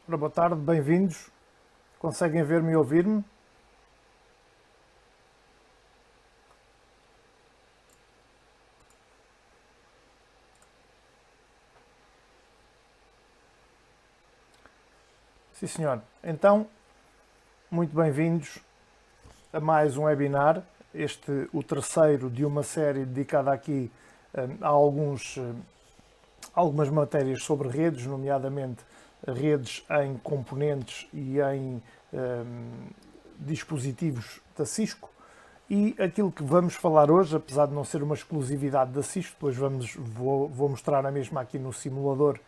Ora, boa tarde, bem-vindos. Conseguem ver-me e ouvir-me? Sim, senhor. Então, muito bem-vindos a mais um webinar. O terceiro de uma série dedicada aqui a algumas matérias sobre redes, nomeadamente redes em componentes e em dispositivos da Cisco. E aquilo que vamos falar hoje, apesar de não ser uma exclusividade da Cisco, depois vou mostrar a mesma aqui no simulador,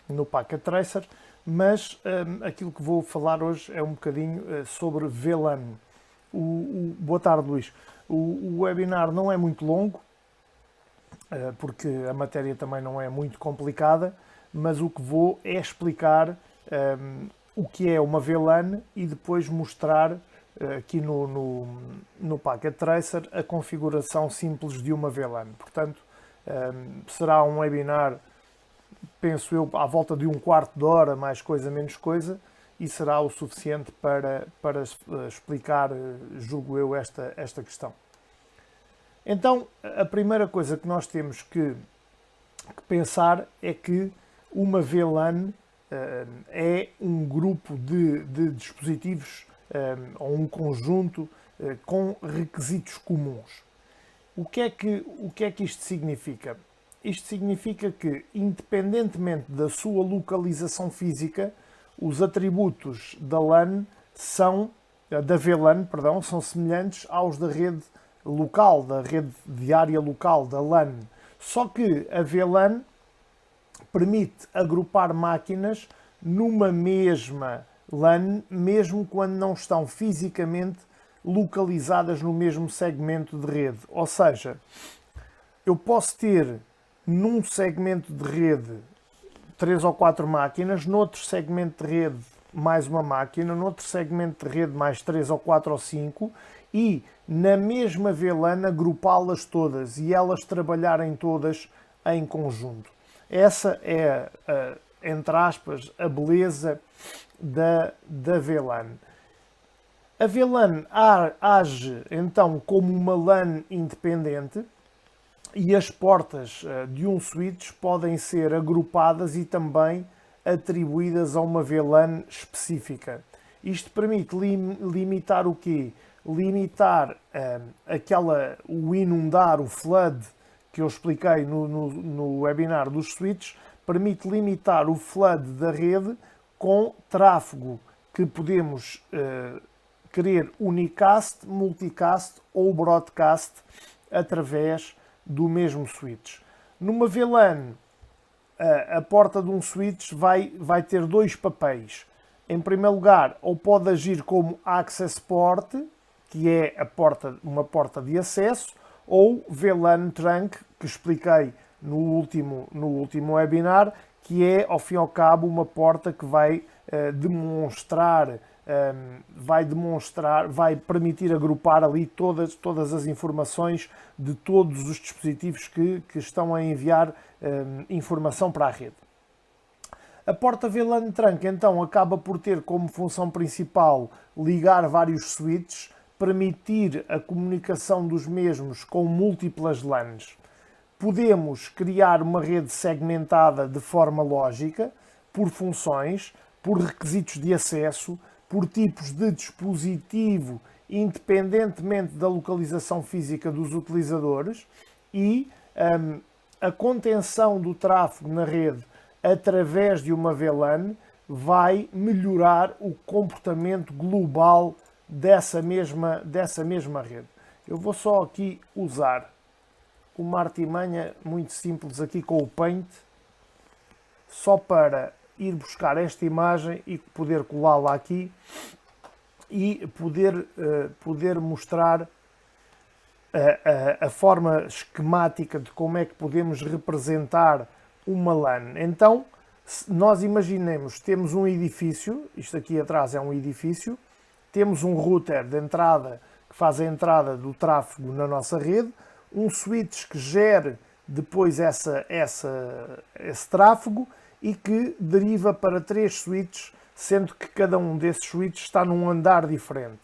no Packet Tracer, mas aquilo que vou falar hoje é um bocadinho sobre VLAN. Boa tarde, Luís. O webinar não é muito longo, porque a matéria também não é muito complicada, mas o que vou é explicar o que é uma VLAN e depois mostrar aqui no Packet Tracer a configuração simples de uma VLAN. Portanto, será um webinar, penso eu, à volta de um quarto de hora, mais coisa, menos coisa, e será o suficiente para explicar, julgo eu, esta questão. Então, a primeira coisa que nós temos que pensar é que uma VLAN é um grupo de dispositivos ou um conjunto com requisitos comuns. O que é que isto significa? Isto significa que, independentemente da sua localização física, os atributos da VLAN, perdão, são semelhantes aos da rede local, da rede de área local, da LAN. Só que a VLAN permite agrupar máquinas numa mesma LAN, mesmo quando não estão fisicamente localizadas no mesmo segmento de rede. Ou seja, eu posso ter num segmento de rede 3 ou 4 máquinas, noutro segmento de rede mais uma máquina, noutro segmento de rede mais 3 ou 4 ou 5 e na mesma VLAN agrupá-las todas e elas trabalharem todas em conjunto. Essa é, entre aspas, a beleza da VLAN. A VLAN age então como uma LAN independente e as portas de um switch podem ser agrupadas e também atribuídas a uma VLAN específica. Isto permite limitar o quê? Limitar o inundar, o flood, que eu expliquei no webinar dos switches, permite limitar o flood da rede com tráfego que podemos querer unicast, multicast ou broadcast através do mesmo switch. Numa VLAN, a porta de um switch vai ter dois papéis. Em primeiro lugar, ou pode agir como access port, que é uma porta de acesso, ou VLAN trunk, que expliquei no último webinar, que é, ao fim e ao cabo, uma porta que vai vai permitir agrupar ali todas as informações de todos os dispositivos que estão a enviar informação para a rede. A porta VLAN Trunk então acaba por ter como função principal ligar vários switches, permitir a comunicação dos mesmos com múltiplas LANs. Podemos criar uma rede segmentada de forma lógica, por funções, por requisitos de acesso, por tipos de dispositivo, independentemente da localização física dos utilizadores, e a contenção do tráfego na rede através de uma VLAN vai melhorar o comportamento global dessa mesma rede. Eu vou só aqui usar uma artimanha muito simples aqui com o Paint, só para ir buscar esta imagem e poder colá-la aqui e poder mostrar a forma esquemática de como é que podemos representar uma LAN. Então, nós imaginemos, temos um edifício, isto aqui atrás é um edifício, temos um router de entrada que faz a entrada do tráfego na nossa rede, um switch que gere depois esse tráfego e que deriva para 3 switches sendo que cada um desses switches está num andar diferente.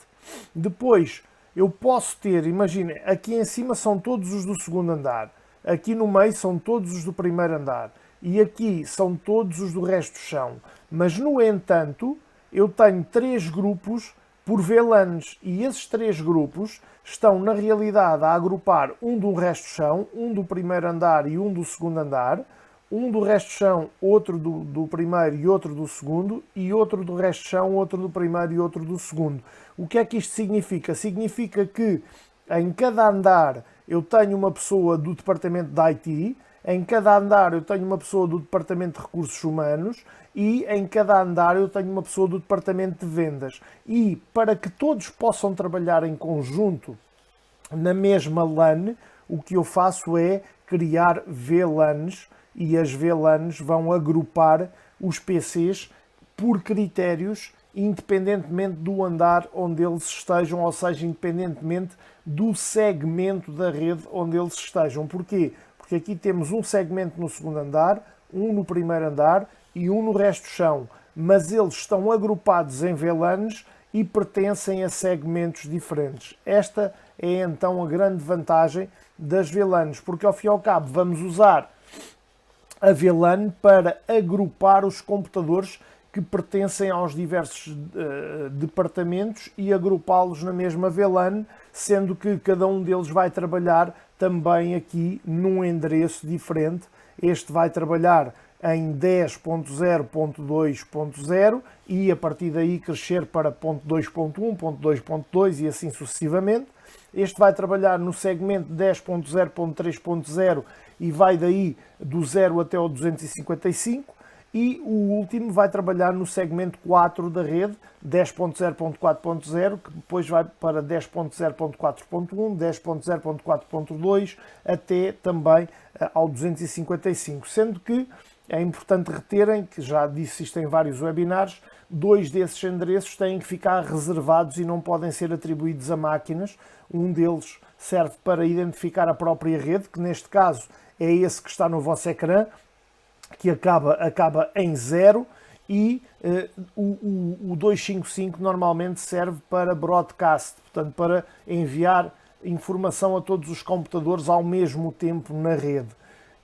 Depois, eu posso ter, imaginem, aqui em cima são todos os do segundo andar, aqui no meio são todos os do primeiro andar e aqui são todos os do resto do chão. Mas, no entanto, eu tenho 3 grupos por VLANs e esses 3 grupos estão, na realidade, a agrupar um do resto do chão, um do primeiro andar e um do segundo andar, um do resto do chão, outro do primeiro e outro do segundo, e outro do resto do chão, outro do primeiro e outro do segundo. O que é que isto significa? Significa que em cada andar eu tenho uma pessoa do departamento de IT, em cada andar eu tenho uma pessoa do departamento de recursos humanos e em cada andar eu tenho uma pessoa do departamento de vendas. E para que todos possam trabalhar em conjunto na mesma LAN, o que eu faço é criar VLANs e as VLANs vão agrupar os PCs por critérios, independentemente do andar onde eles estejam, ou seja, independentemente do segmento da rede onde eles estejam. Porquê? Porque aqui temos um segmento no segundo andar, um no primeiro andar e um no resto do chão, mas eles estão agrupados em VLANs e pertencem a segmentos diferentes. Esta é então a grande vantagem das VLANs, porque ao fim e ao cabo vamos usar a VLAN para agrupar os computadores que pertencem aos diversos departamentos e agrupá-los na mesma VLAN, sendo que cada um deles vai trabalhar também aqui num endereço diferente. Este vai trabalhar em 10.0.2.0 e a partir daí crescer para .2.1, .2.2 e assim sucessivamente. Este vai trabalhar no segmento 10.0.3.0 e vai daí do 0 até o 255. E o último vai trabalhar no segmento 4 da rede, 10.0.4.0, que depois vai para 10.0.4.1, 10.0.4.2, até também ao 255. Sendo que é importante reterem, que já disse isto em vários webinars, 2 desses endereços têm que ficar reservados e não podem ser atribuídos a máquinas. Um deles serve para identificar a própria rede, que neste caso é esse que está no vosso ecrã, que acaba em 0, e o 255 normalmente serve para broadcast, portanto para enviar informação a todos os computadores ao mesmo tempo na rede.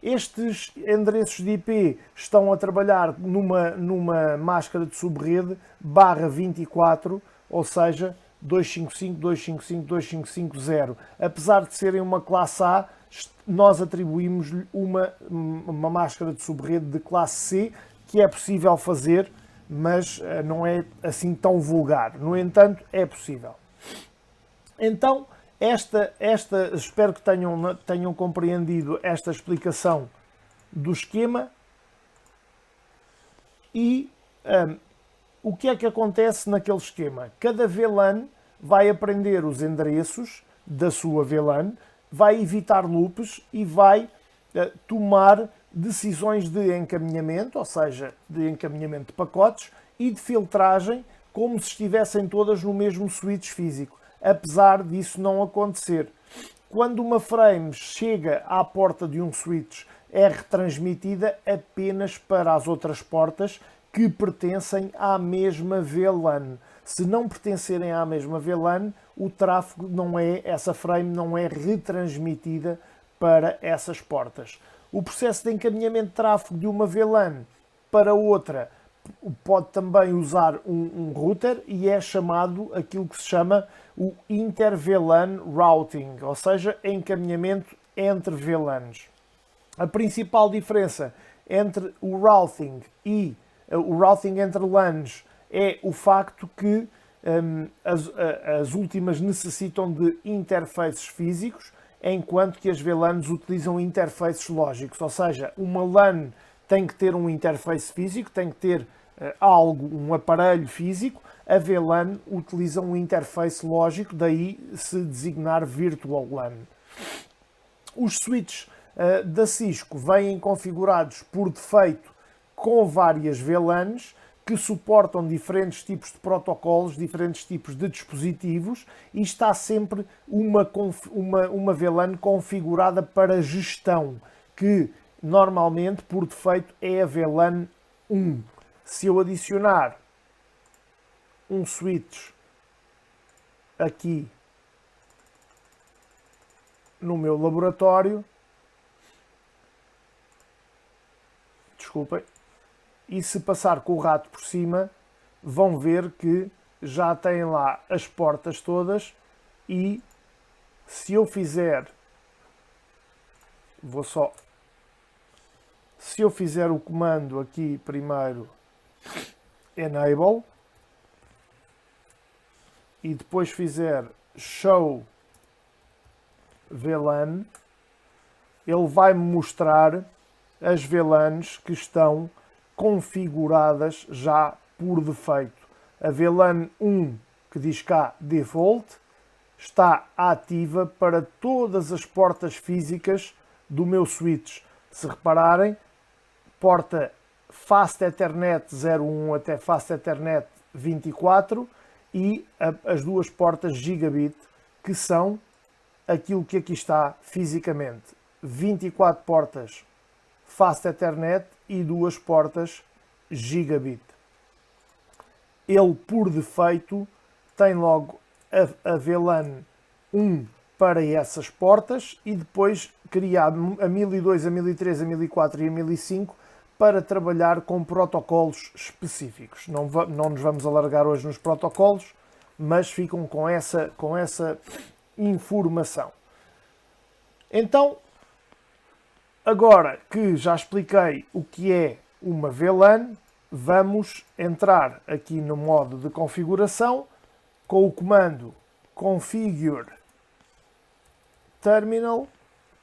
Estes endereços de IP estão a trabalhar numa máscara de subrede /24, ou seja, 255, 255, 255.0. Apesar de serem uma classe A, nós atribuímos-lhe uma máscara de subrede de classe C, que é possível fazer, mas não é assim tão vulgar. No entanto, é possível. Então, espero que tenham compreendido esta explicação do esquema. E o que é que acontece naquele esquema? Cada VLAN vai aprender os endereços da sua VLAN, vai evitar loops e vai tomar decisões de encaminhamento, ou seja, de encaminhamento de pacotes e de filtragem, como se estivessem todas no mesmo switch físico, apesar disso não acontecer. Quando uma frame chega à porta de um switch, é retransmitida apenas para as outras portas que pertencem à mesma VLAN. Se não pertencerem à mesma VLAN, o tráfego essa frame não é retransmitida para essas portas. O processo de encaminhamento de tráfego de uma VLAN para outra pode também usar um router e é chamado aquilo que se chama o Inter-VLAN Routing, ou seja, encaminhamento entre VLANs. A principal diferença entre o routing e o routing entre LANs é o facto que as últimas necessitam de interfaces físicos, enquanto que as VLANs utilizam interfaces lógicos, ou seja, uma LAN tem que ter um interface físico, tem que ter um aparelho físico. A VLAN utiliza um interface lógico, daí se designar Virtual LAN. Os switches da Cisco vêm configurados por defeito com várias VLANs que suportam diferentes tipos de protocolos, diferentes tipos de dispositivos, e está sempre uma VLAN configurada para gestão, que normalmente por defeito é a VLAN 1. Se eu adicionar um switch aqui no meu laboratório. Desculpem. E se passar com o rato por cima, vão ver que já tem lá as portas todas. E se eu fizer, se eu fizer o comando aqui primeiro enable e depois fizer show VLAN, ele vai-me mostrar as VLANs que estão configuradas já por defeito. A VLAN 1, que diz cá default, está ativa para todas as portas físicas do meu switch. Se repararem, porta Fast Ethernet 01 até Fast Ethernet 24 e as duas portas Gigabit, que são aquilo que aqui está fisicamente. 24 portas Fast Ethernet e duas portas Gigabit. Ele, por defeito, tem logo a VLAN 1 para essas portas e depois cria a 1002, a 1003, a 1004 e a 1005 para trabalhar com protocolos específicos. Não nos vamos alargar hoje nos protocolos, mas ficam com essa informação. Então, agora que já expliquei o que é uma VLAN, vamos entrar aqui no modo de configuração com o comando configure terminal,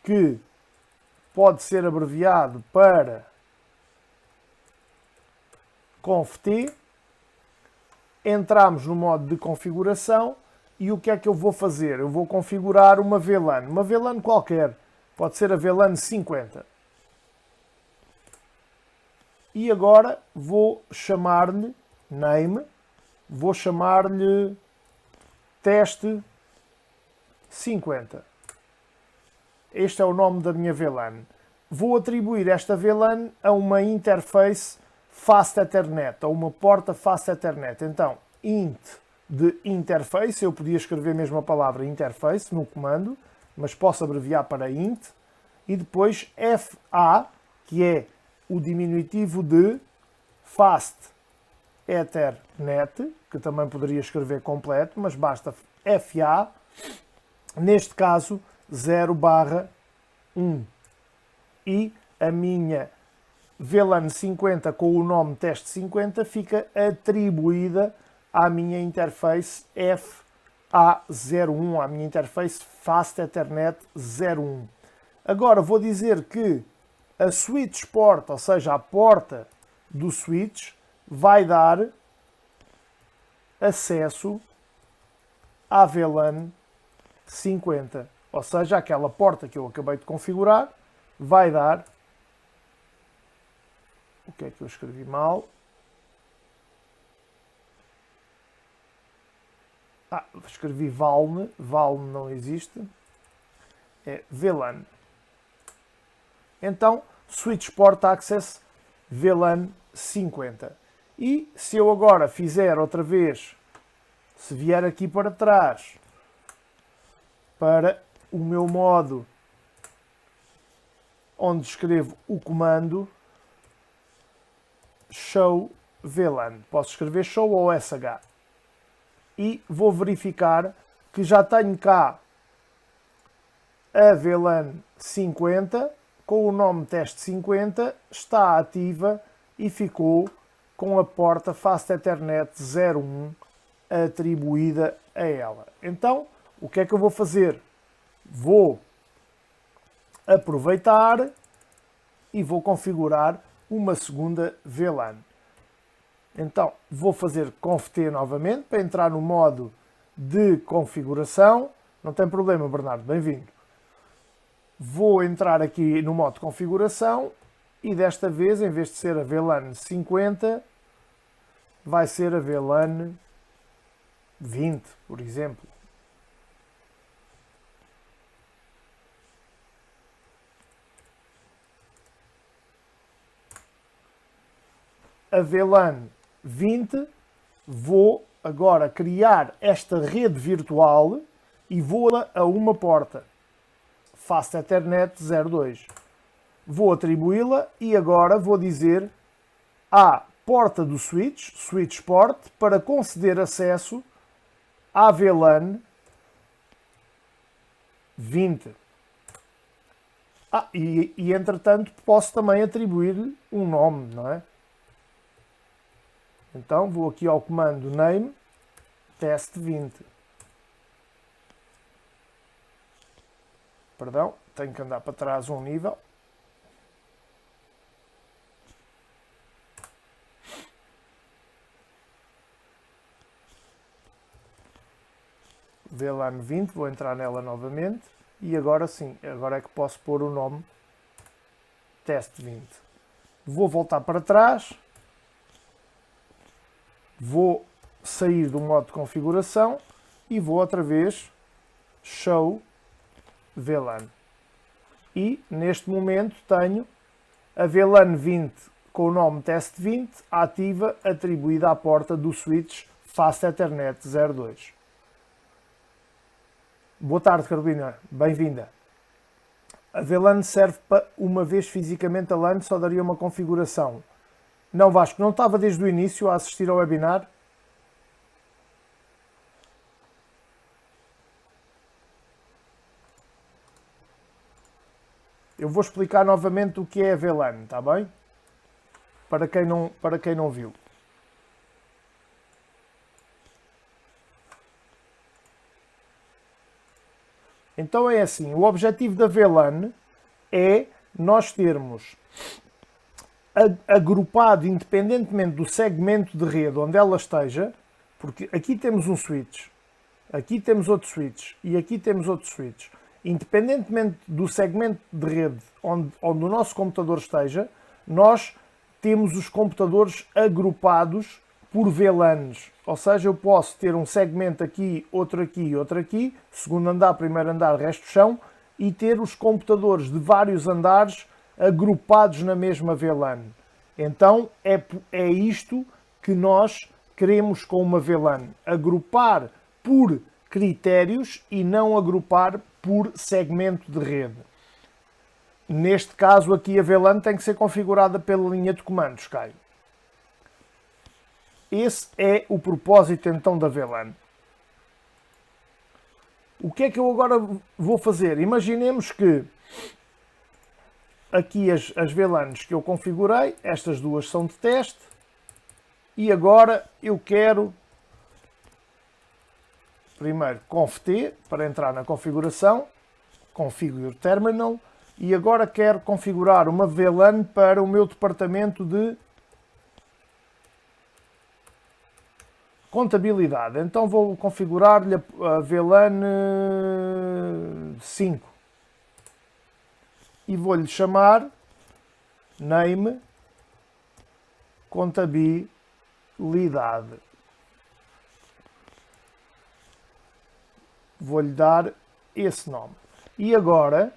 que pode ser abreviado para conft. Entramos no modo de configuração e o que é que eu vou fazer? Eu vou configurar uma VLAN qualquer, pode ser a VLAN 50. E agora vou chamar-lhe name, vou chamar-lhe teste 50. Este é o nome da minha VLAN. Vou atribuir esta VLAN a uma interface Fast Ethernet, a uma porta Fast Ethernet. Então, int de interface, eu podia escrever mesmo a palavra interface no comando, mas posso abreviar para int, e depois FA, que é o diminutivo de Fast Ethernet, que também poderia escrever completo, mas basta FA, neste caso 0/1. E a minha VLAN 50 com o nome teste 50 fica atribuída à minha interface FA01, à minha interface Fast Ethernet 01. Agora vou dizer que a switch port, ou seja, a porta do switch, vai dar acesso à VLAN 50. Ou seja, aquela porta que eu acabei de configurar vai dar... O que é que eu escrevi mal? Escrevi VALN. VALN não existe. É VLAN. Então, Switch Port Access VLAN 50. E se eu agora fizer outra vez, se vier aqui para trás, para o meu modo onde escrevo o comando show VLAN, posso escrever show ou SH, e vou verificar que já tenho cá a VLAN 50 com o nome teste 50, está ativa e ficou com a porta Fast Ethernet 01 atribuída a ela. Então, o que é que eu vou fazer? Vou aproveitar e vou configurar uma segunda VLAN. Então, vou fazer conft novamente para entrar no modo de configuração. Não tem problema, Bernardo, bem-vindo. Vou entrar aqui no modo de configuração e desta vez, em vez de ser a VLAN 50, vai ser a VLAN 20, por exemplo. A VLAN 20 vou agora criar esta rede virtual e vou a uma porta. Fast Ethernet 02. Vou atribuí-la e agora vou dizer à porta do switch port, para conceder acesso à VLAN 20. E entretanto posso também atribuir um nome, não é? Então vou aqui ao comando name test 20. Perdão, tenho que andar para trás um nível. VLAN 20, vou entrar nela novamente e agora sim, agora é que posso pôr o nome test 20. Vou voltar para trás, vou sair do modo de configuração e vou outra vez show VLAN. E neste momento tenho a VLAN 20 com o nome test 20 ativa, atribuída à porta do switch Fast Ethernet 02. Boa tarde, Carolina. Bem-vinda. A VLAN serve para, uma vez fisicamente a LAN, só daria uma configuração. Não, Vasco, não estava desde o início a assistir ao webinar? Eu vou explicar novamente o que é a VLAN, está bem? Para quem não viu. Então é assim, o objetivo da VLAN é nós termos agrupado, independentemente do segmento de rede onde ela esteja, porque aqui temos um switch, aqui temos outro switch e aqui temos outro switch. Independentemente do segmento de rede onde o nosso computador esteja, nós temos os computadores agrupados por VLANs. Ou seja, eu posso ter um segmento aqui, outro aqui, segundo andar, primeiro andar, resto chão, e ter os computadores de vários andares agrupados na mesma VLAN. Então é isto que nós queremos com uma VLAN. Agrupar por critérios e não agrupar por segmento de rede. Neste caso aqui a VLAN tem que ser configurada pela linha de comandos, Caio. Esse é o propósito então da VLAN. O que é que eu agora vou fazer? Imaginemos que aqui as VLANs que eu configurei, estas duas são de teste, e agora eu quero primeiro conft para entrar na configuração, configure terminal, e agora quero configurar uma VLAN para o meu departamento de contabilidade. Então vou configurar-lhe a VLAN 5 e vou-lhe chamar name contabilidade. Vou-lhe dar esse nome. E agora,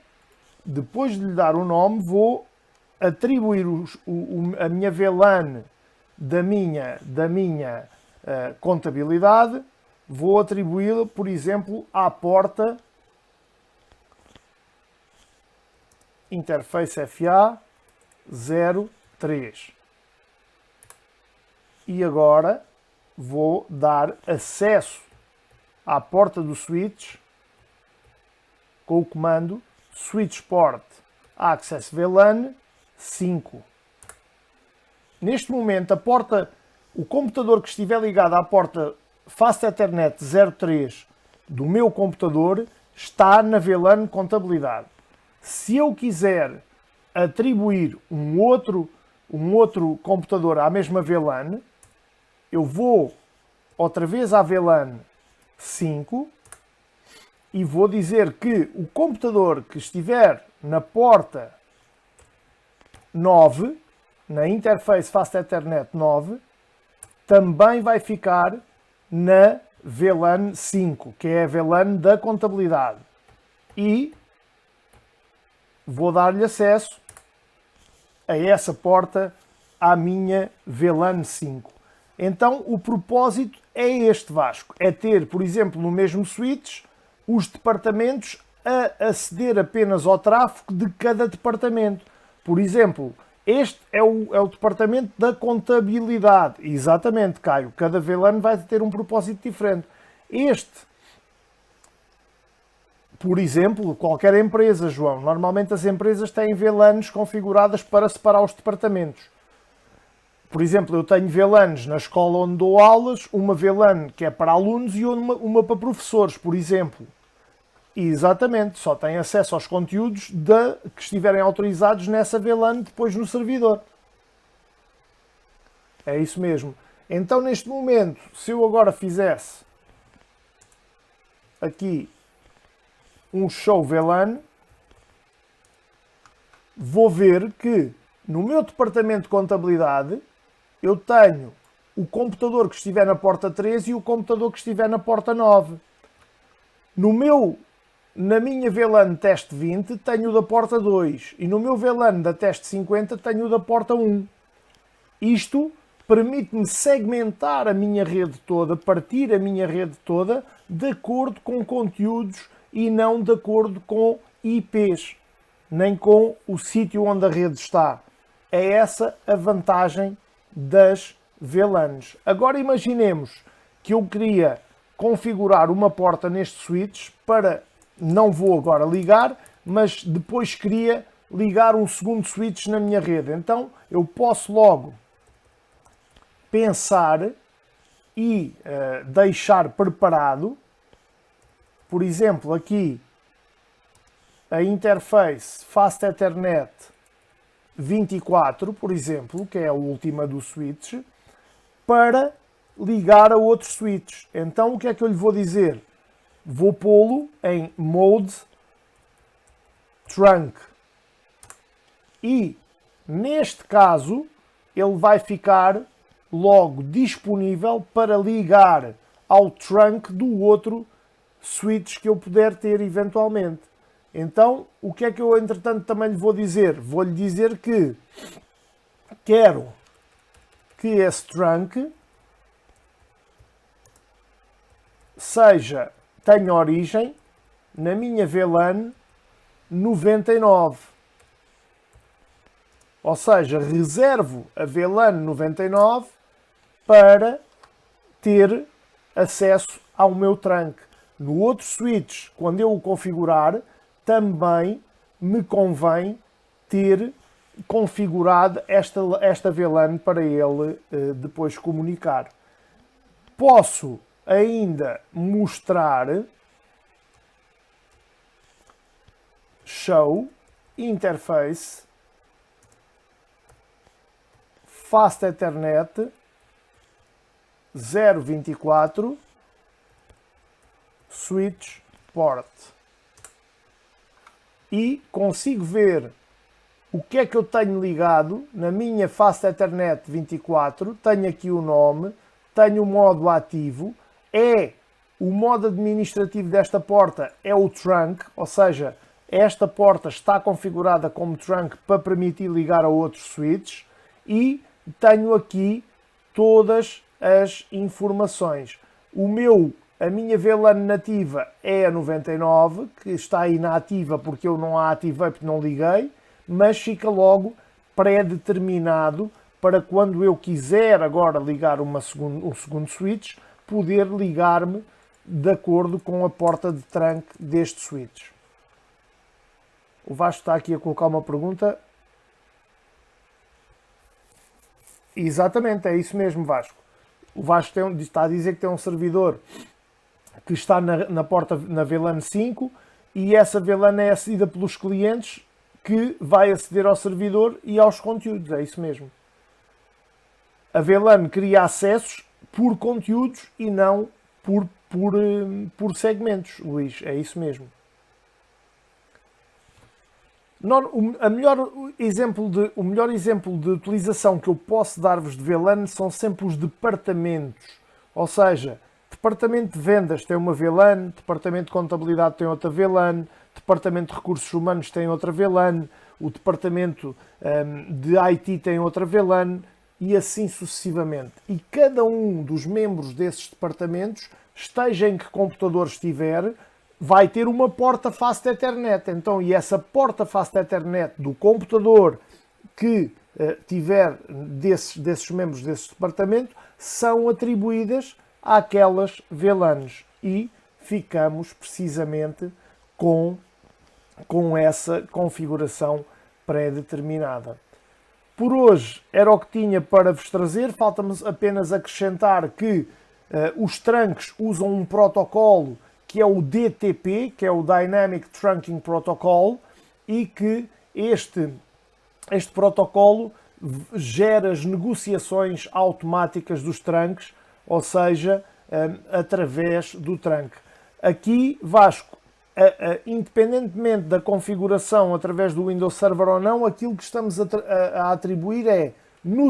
depois de lhe dar o nome, vou atribuir a minha VLAN da minha contabilidade, vou atribuí-la, por exemplo, à porta interface FA 03. E agora vou dar acesso à porta do switch com o comando switch port access VLAN 5. Neste momento, o computador que estiver ligado à porta Fast Ethernet 03 do meu computador está na VLAN contabilidade. Se eu quiser atribuir um outro computador à mesma VLAN, eu vou outra vez à VLAN 5 e vou dizer que o computador que estiver na porta 9, na interface Fast Ethernet 9, também vai ficar na VLAN 5, que é a VLAN da contabilidade. E vou dar-lhe acesso a essa porta à minha VLAN 5. Então o propósito é este, Vasco, é ter, por exemplo, no mesmo switch, os departamentos a aceder apenas ao tráfego de cada departamento. Por exemplo, este é o departamento da contabilidade. Exatamente, Caio. Cada VLAN vai ter um propósito diferente. Este, por exemplo, qualquer empresa, João, normalmente as empresas têm VLANs configuradas para separar os departamentos. Por exemplo, eu tenho VLANs na escola onde dou aulas, uma VLAN que é para alunos e uma para professores, por exemplo. E, exatamente, só tem acesso aos conteúdos que estiverem autorizados nessa VLAN depois no servidor. É isso mesmo. Então, neste momento, se eu agora fizesse aqui um show VLAN, vou ver que no meu departamento de contabilidade eu tenho o computador que estiver na porta 13 e o computador que estiver na porta 9. Na minha VLAN teste 20 tenho o da porta 2 e no meu VLAN da teste 50 tenho o da porta 1. Isto permite-me segmentar a minha rede toda, partir a minha rede toda de acordo com conteúdos e não de acordo com IPs, nem com o sítio onde a rede está. É essa a vantagem das VLANs. Agora imaginemos que eu queria configurar uma porta neste switch para, não vou agora ligar, mas depois queria ligar um segundo switch na minha rede. Então eu posso logo pensar e deixar preparado, por exemplo, aqui a interface Fast Ethernet 24, por exemplo, que é a última do switch, para ligar a outros switches. Então o que é que eu lhe vou dizer? Vou pô-lo em Mode Trunk. E neste caso ele vai ficar logo disponível para ligar ao trunk do outro switch que eu puder ter eventualmente. Então, o que é que eu entretanto também lhe vou dizer? Vou-lhe dizer que quero que esse trunk tenha origem na minha VLAN 99. Ou seja, reservo a VLAN 99 para ter acesso ao meu trunk. No outro switch, quando eu o configurar, também me convém ter configurado esta VLAN para ele depois comunicar. Posso ainda mostrar Show Interface Fast Ethernet 024 Switch Port. E consigo ver o que é que eu tenho ligado na minha Fast Ethernet 24. Tenho aqui o nome, tenho o modo ativo, o modo administrativo desta porta é o trunk, ou seja, esta porta está configurada como trunk para permitir ligar a outros switches, e tenho aqui todas as informações. A minha VLAN nativa é a 99, que está inativa porque eu não a ativei porque não liguei, mas fica logo pré-determinado para quando eu quiser agora ligar um segundo switch, poder ligar-me de acordo com a porta de trunk deste switch. O Vasco está aqui a colocar uma pergunta. Exatamente, é isso mesmo, Vasco. O Vasco está a dizer que tem um servidor que está na porta na VLAN 5 e essa VLAN é acedida pelos clientes que vai aceder ao servidor e aos conteúdos, é isso mesmo. A VLAN cria acessos por conteúdos e não por segmentos, Luís, é isso mesmo. O melhor exemplo de utilização que eu posso dar-vos de VLAN são sempre os departamentos. Ou seja, departamento de vendas tem uma VLAN, departamento de contabilidade tem outra VLAN, departamento de recursos humanos tem outra VLAN, o departamento de IT tem outra VLAN. e assim sucessivamente. E cada um dos membros desses departamentos, esteja em que computador estiver, vai ter uma porta Fast Ethernet. Então, e essa porta Fast Ethernet do computador que tiver desses membros desse departamento são atribuídas àquelas VLANs e ficamos precisamente com essa configuração pré-determinada. Por hoje era o que tinha para vos trazer, falta-me apenas acrescentar que os trunks usam um protocolo que é o DTP, que é o Dynamic Trunking Protocol, e que este protocolo gera as negociações automáticas dos trunks, ou seja, através do trunk. Aqui, Vasco, independentemente da configuração através do Windows Server ou não, aquilo que estamos a atribuir é, no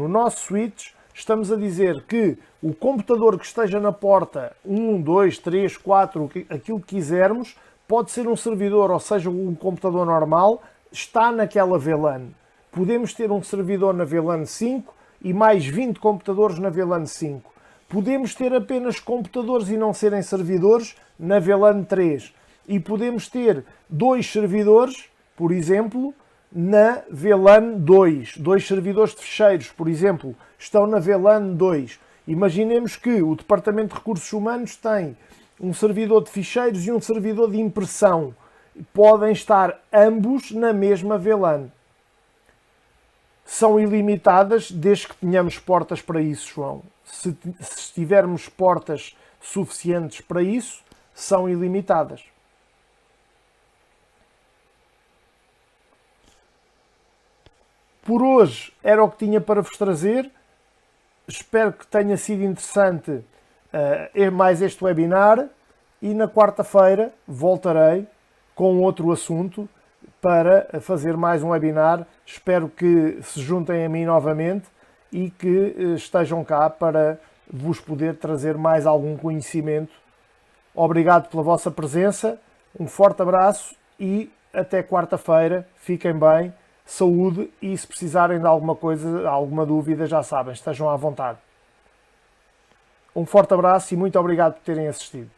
nosso switch, estamos a dizer que o computador que esteja na porta 1, 2, 3, 4, aquilo que quisermos, pode ser um servidor, ou seja, um computador normal, está naquela VLAN. Podemos ter um servidor na VLAN 5 e mais 20 computadores na VLAN 5. Podemos ter apenas computadores e não serem servidores na VLAN 3. E podemos ter 2 servidores, por exemplo, na VLAN 2. 2 servidores de ficheiros, por exemplo, estão na VLAN 2. Imaginemos que o Departamento de Recursos Humanos tem um servidor de ficheiros e um servidor de impressão. Podem estar ambos na mesma VLAN. São ilimitadas desde que tenhamos portas para isso, João. Se tivermos portas suficientes para isso, são ilimitadas. Por hoje era o que tinha para vos trazer. Espero que tenha sido interessante mais este webinar e na quarta-feira voltarei com outro assunto para fazer mais um webinar. Espero que se juntem a mim novamente e que estejam cá para vos poder trazer mais algum conhecimento. Obrigado pela vossa presença, um forte abraço e até quarta-feira. Fiquem bem, saúde e se precisarem de alguma coisa, alguma dúvida, já sabem, estejam à vontade. Um forte abraço e muito obrigado por terem assistido.